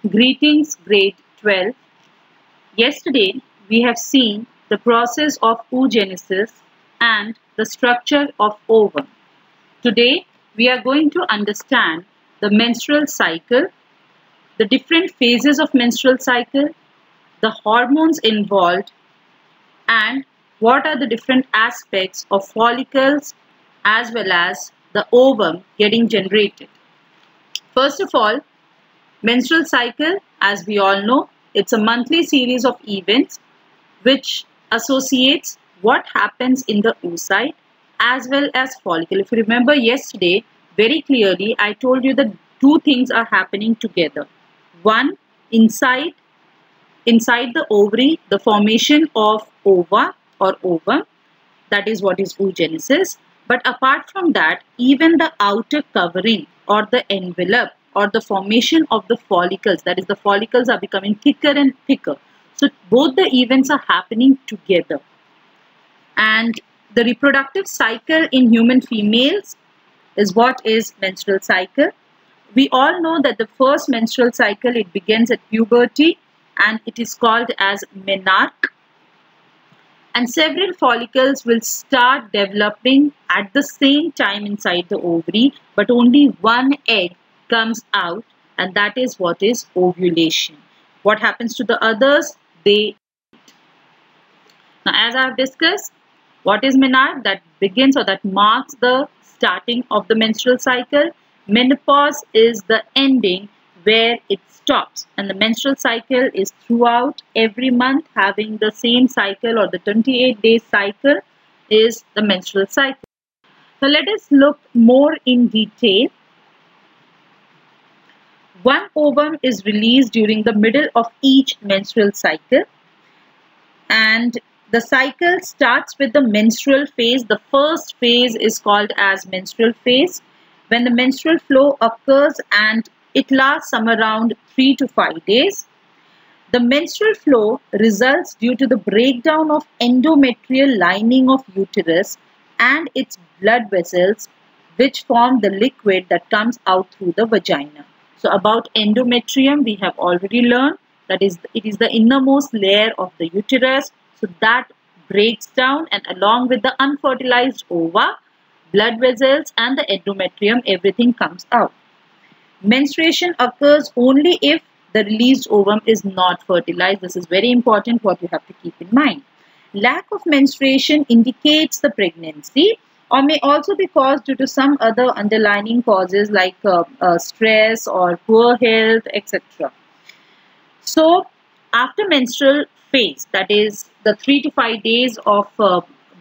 Greetings, grade 12. Yesterday, we have seen the process of oogenesis and the structure of ovum. Today, we are going to understand the menstrual cycle, the different phases of menstrual cycle, the hormones involved, and what are the different aspects of follicles as well as the ovum getting generated. First of all, menstrual cycle, as we all know, it's a monthly series of events which associates what happens in the oocyte as well as follicle. If you remember yesterday, very clearly I told you that two things are happening together. One, inside the ovary, the formation of ova or ovum, that is what is oogenesis. But apart from that, even the outer covering or the envelope or the formation of the follicles, that is the follicles are becoming thicker and thicker. So both the events are happening together. And the reproductive cycle in human females is what is menstrual cycle. We all know that the first menstrual cycle, it begins at puberty and it is called as menarche. And several follicles will start developing at the same time inside the ovary, but only one egg comes out, and that is what is ovulation. What happens to the others? They. Now, as I have discussed, what is menarche? That begins or that marks the starting of the menstrual cycle. Menopause is the ending where it stops, and the menstrual cycle is throughout every month having the same cycle, or the 28-day cycle is the menstrual cycle. Now let us look more in detail. One ovum is released during the middle of each menstrual cycle, and the cycle starts with the menstrual phase. The first phase is called as menstrual phase, when the menstrual flow occurs and it lasts somewhere around 3 to 5 days. The menstrual flow results due to the breakdown of endometrial lining of uterus and its blood vessels, which form the liquid that comes out through the vagina. So about endometrium, we have already learned that it is the innermost layer of the uterus. So that breaks down, and along with the unfertilized ova, blood vessels and the endometrium, everything comes out. Menstruation occurs only if the released ovum is not fertilized. This is very important, what you have to keep in mind. Lack of menstruation indicates the pregnancy, or may also be caused due to some other underlying causes like stress or poor health, etc. So after menstrual phase, that is the 3 to 5 days of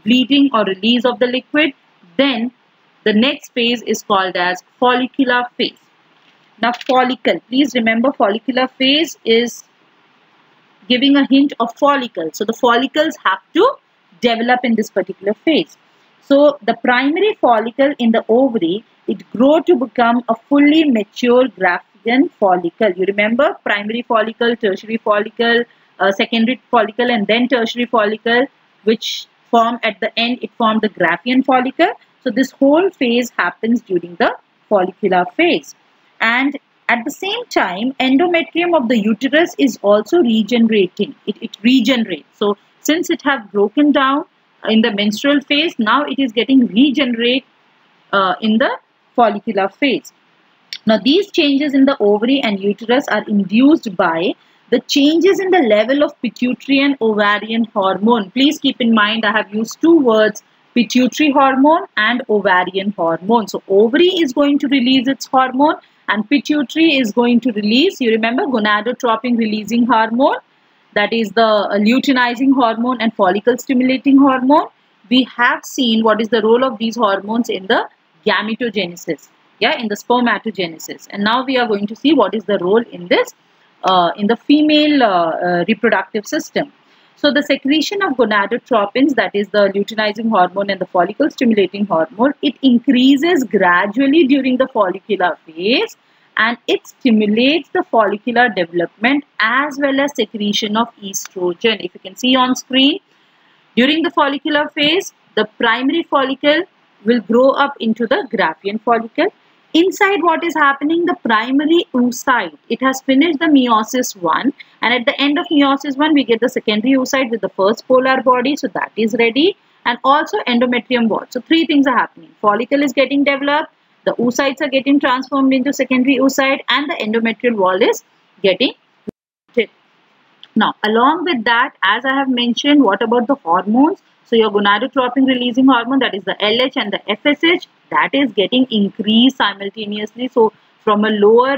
bleeding or release of the liquid, then the next phase is called as follicular phase. Now follicle, please remember, follicular phase is giving a hint of follicle. So the follicles have to develop in this particular phase. So the primary follicle in the ovary, it grows to become a fully mature Graafian follicle. You remember primary follicle, tertiary follicle, secondary follicle, and then tertiary follicle, which form at the end, it formed the Graafian follicle. So this whole phase happens during the follicular phase. And at the same time, endometrium of the uterus is also regenerating. It regenerates. So since it have broken down in the menstrual phase, now it is getting regenerate in the follicular phase. Now these changes in the ovary and uterus are induced by the changes in the level of pituitary and ovarian hormone. Please keep in mind, I have used two words, pituitary hormone and ovarian hormone. So ovary is going to release its hormone and pituitary is going to release, you remember, gonadotropin releasing hormone, that is the luteinizing hormone and follicle stimulating hormone. We have seen what is the role of these hormones in the gametogenesis, in the spermatogenesis, and now we are going to see what is the role in this in the female reproductive system. So the secretion of gonadotropins, that is the luteinizing hormone and the follicle stimulating hormone, it increases gradually during the follicular phase, and it stimulates the follicular development as well as secretion of estrogen. If you can see on screen, during the follicular phase, the primary follicle will grow up into the Graafian follicle. Inside, what is happening? The primary oocyte, it has finished the meiosis 1, and at the end of meiosis 1 we get the secondary oocyte with the first polar body, so that is ready, and also endometrium wall. So three things are happening. Follicle is getting developed, the oocytes are getting transformed into secondary oocyte, and the endometrial wall is getting created. Now, along with that, as I have mentioned, what about the hormones? So, your gonadotropin releasing hormone, that is the LH and the FSH, that is getting increased simultaneously. So, from a lower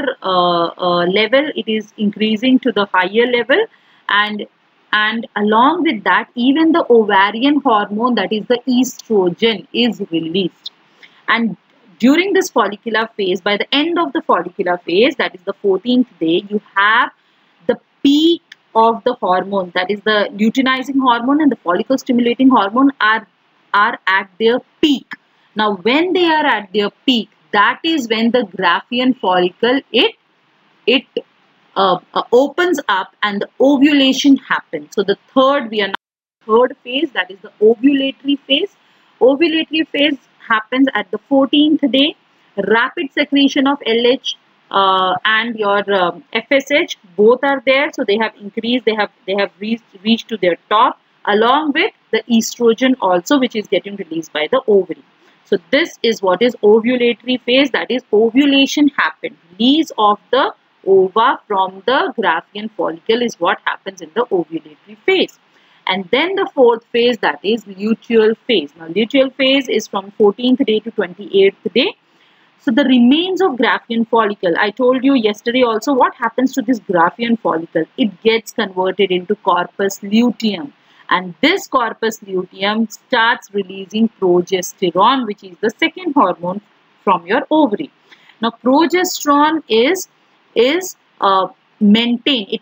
level, it is increasing to the higher level, and along with that, even the ovarian hormone, that is the estrogen, is released. And during this follicular phase, by the end of the follicular phase, that is the 14th day, you have the peak of the hormone, that is the luteinizing hormone and the follicle stimulating hormone are at their peak. Now, when they are at their peak, that is when the Graafian follicle, it opens up and the ovulation happens. So, we are now third phase, that is the ovulatory phase. Ovulatory phase happens at the 14th day. Rapid secretion of LH and your FSH, both are there, so they have increased, they have reached to their top, along with the estrogen also, which is getting released by the ovary. So this is what is ovulatory phase, that is ovulation happened. Release of the ova from the Graafian follicle is what happens in the ovulatory phase. And then the fourth phase, that is luteal phase. Now luteal phase is from 14th day to 28th day. So the remains of Graafian follicle, I told you yesterday also what happens to this Graafian follicle. It gets converted into corpus luteum, and this corpus luteum starts releasing progesterone, which is the second hormone from your ovary. Now progesterone is it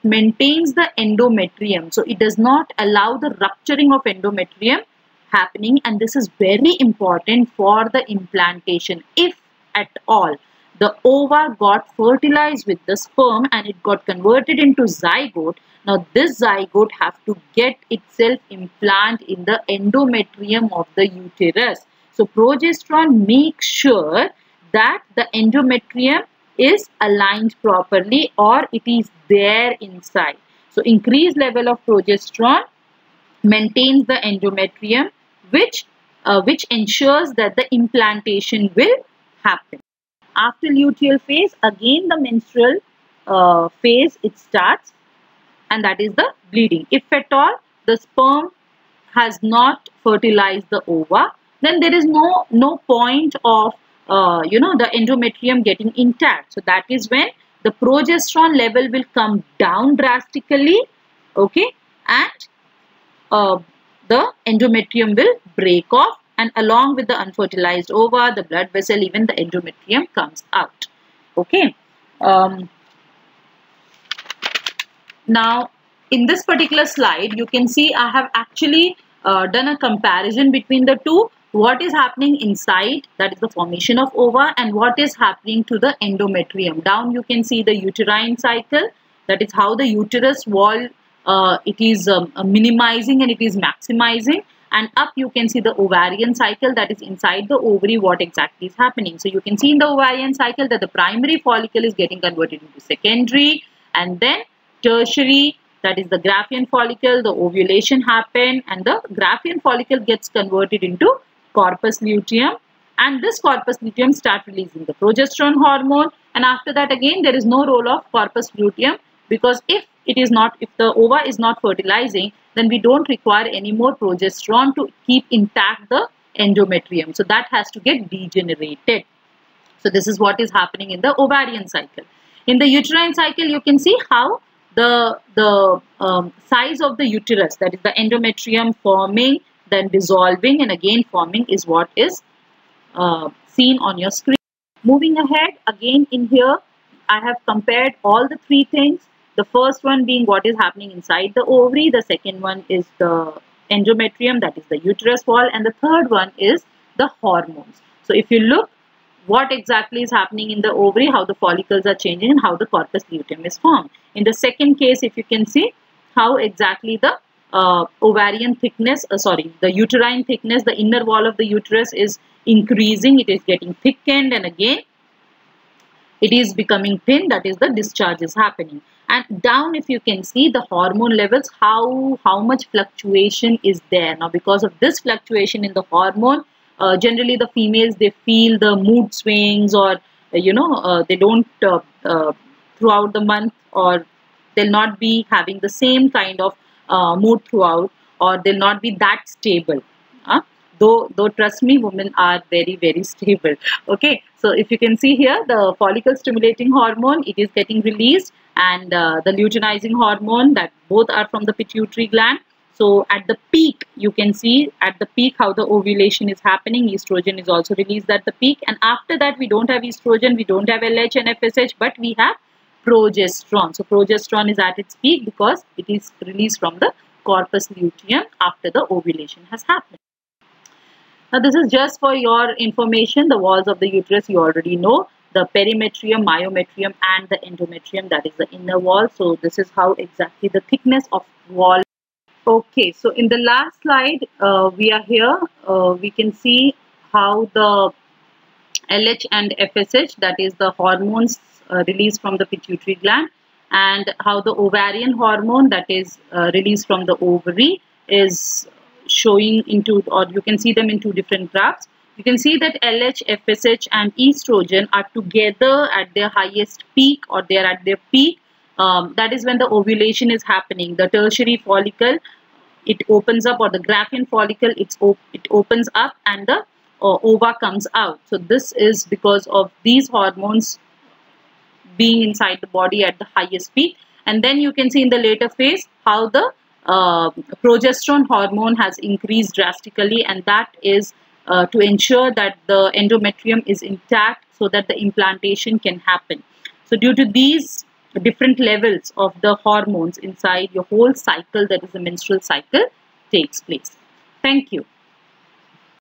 maintains the endometrium, so it does not allow the rupturing of endometrium happening, and this is very important for the implantation. If at all the ova got fertilized with the sperm and it got converted into zygote, now this zygote have to get itself implant in the endometrium of the uterus. So progesterone makes sure that the endometrium is aligned properly, or it is there inside. So increased level of progesterone maintains the endometrium, which ensures that the implantation will happen. After luteal phase, again the menstrual phase it starts, and that is the bleeding. If at all the sperm has not fertilized the ova, then there is no point of the endometrium getting intact. So that is when the progesterone level will come down drastically, okay, and the endometrium will break off, and along with the unfertilized ova, the blood vessel, even the endometrium comes out. Okay. Now, in this particular slide, you can see I have actually done a comparison between the two. What is happening inside, that is the formation of ova, and what is happening to the endometrium. Down you can see the uterine cycle, that is how the uterus wall it is minimizing and it is maximizing, and up you can see the ovarian cycle, that is inside the ovary what exactly is happening. So you can see in the ovarian cycle that the primary follicle is getting converted into secondary, and then tertiary, that is the Graafian follicle, the ovulation happen, and the Graafian follicle gets converted into corpus luteum, and this corpus luteum start releasing the progesterone hormone, and after that again there is no role of corpus luteum, because if the ova is not fertilizing, then we don't require any more progesterone to keep intact the endometrium, so that has to get degenerated. So this is what is happening in the ovarian cycle. In the uterine cycle, you can see how the size of the uterus, that is the endometrium forming, then dissolving, and again forming, is what is seen on your screen. Moving ahead, again in here I have compared all the three things. The first one being what is happening inside the ovary, the second one is the endometrium, that is the uterus wall, and the third one is the hormones. So if you look what exactly is happening in the ovary, how the follicles are changing, and how the corpus luteum is formed. In the second case, if you can see how exactly the ovarian thickness, the uterine thickness, the inner wall of the uterus is increasing, it is getting thickened, and again it is becoming thin, that is the discharge is happening. And down, if you can see the hormone levels, how much fluctuation is there. Now because of this fluctuation in the hormone, generally the females, they feel the mood swings, or they don't throughout the month, or they'll not be having the same kind of mood throughout, or they'll not be that stable. huh? Though trust me, women are very, very stable. Okay, so if you can see here, the follicle stimulating hormone, it is getting released, and the luteinizing hormone, that both are from the pituitary gland. So at the peak, you can see at the peak how the ovulation is happening. Estrogen is also released at the peak, and after that we don't have estrogen, we don't have LH and FSH, but we have progesterone. So progesterone is at its peak because it is released from the corpus luteum after the ovulation has happened. Now this is just for your information. The walls of the uterus you already know. The perimetrium, myometrium and the endometrium, that is the inner wall. So this is how exactly the thickness of wall. Okay, so in the last slide we are here. We can see how the LH and FSH, that is the hormones released from the pituitary gland, and how the ovarian hormone, that is released from the ovary, is showing into, or you can see them in two different graphs. You can see that LH, FSH and estrogen are together at their highest peak, or they are at their peak. That is when the ovulation is happening. The tertiary follicle, it opens up, or the Graafian follicle, it opens up, and the ova comes out. So this is because of these hormones being inside the body at the highest peak. And then you can see in the later phase how the progesterone hormone has increased drastically, and that is to ensure that the endometrium is intact so that the implantation can happen. So due to these different levels of the hormones inside, your whole cycle, that is the menstrual cycle, takes place. Thank you.